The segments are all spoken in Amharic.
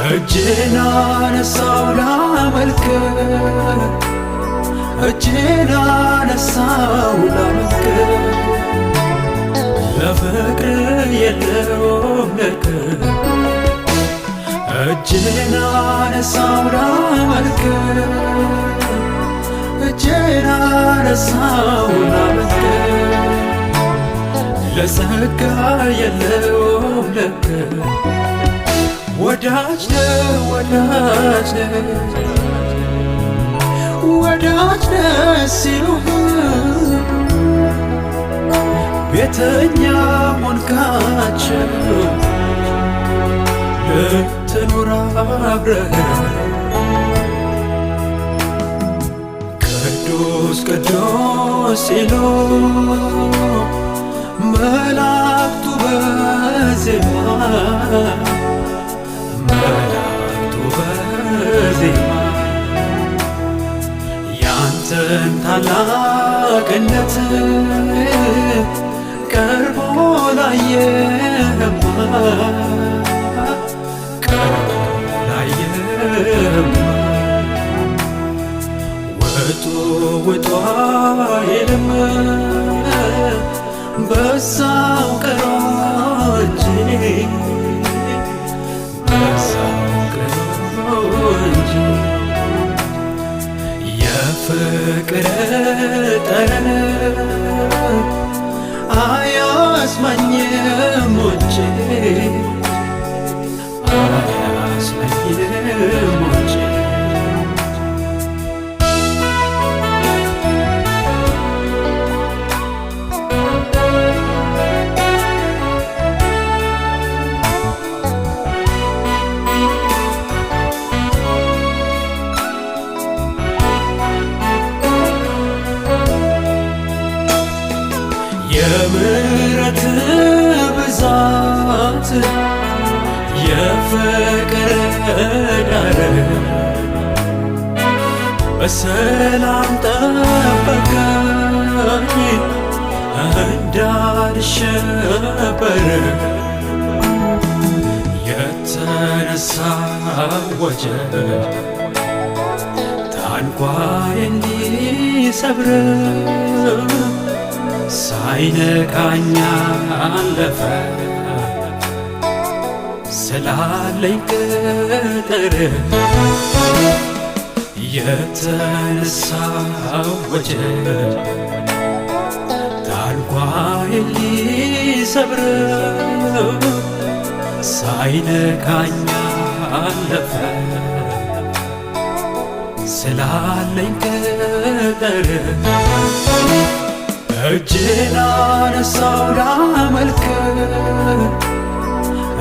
እጄን አነሳው ላመልክ እጄን አነሳው ላመልክ ለፍቅር የለውም ልክ እጄን አነሳው ላመልክ እጄን አነሳው ላመልክ ለጸጋ የለውም ልክ ወዳጅ ነህ ወዳጅ ነህ ወዳጅ ነህ ሲሉህ ቤተኛ ሆንካቸው ልትኖር አብረህ ቅዱስ ቅዱስ ሲሉ መላእክቱ በዜማ መላእክቱ በዜማ ያንተን ታላቅነት ቀርቦ ላየህማ ቀርቦ ላየህማ ውጡ ውጡ አይልም በዛው ቀረ እንጂ የፍቅር ጠረን አያስመኝም ውጭ አያስመኝም ውጭ የምሕረት ብዛት የፍቅር ዳር በሰላም ጠበቀኝ እንዳልሸበር የተነሳ ወጀብ ታንኳዬን እንዲሰብር ሳይነካኝ አለፈ ስላለኝ ቅጥር የተነሳው ወጀብ ታንኳዬን ሊሰብር ሳይነካኝ አለፈ ስላለኝ ቅጥር እጄን አነሳው ላመልክ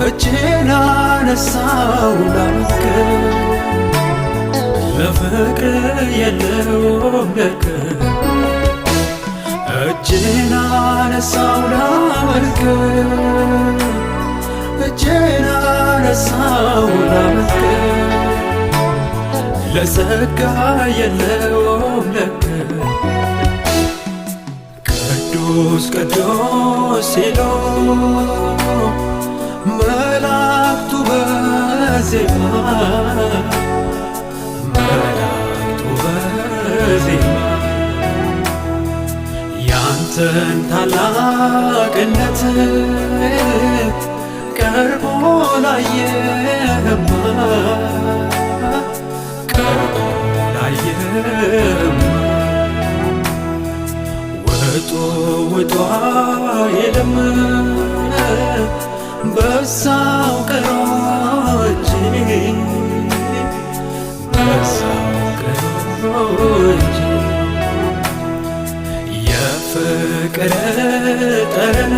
እጄን አነሳው ላመልክ ለፍቅር የለውም ልክ እጄን አነሳው ላመልክ እጄን አነሳው ላመልክ ለጸጋ የለውም ልክ ቅዱስ ቅዱስ ሲሉ መላእክቱ በዜማ መላእክቱ በዜማ ያንተን ታላቅነት ቀርቦ ላየህማ ቀርቦ ላየህማ ውጡ ውጡ አይልም በዛው ቀረ እንጂ በዛው ቀረ እንጂ የፍቅር ጠረን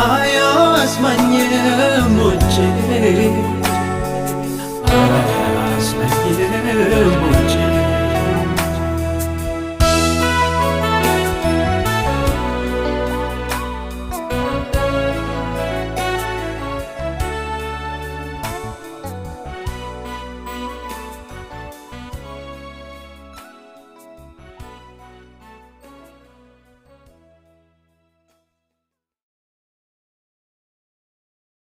አያስመኝም ውጭ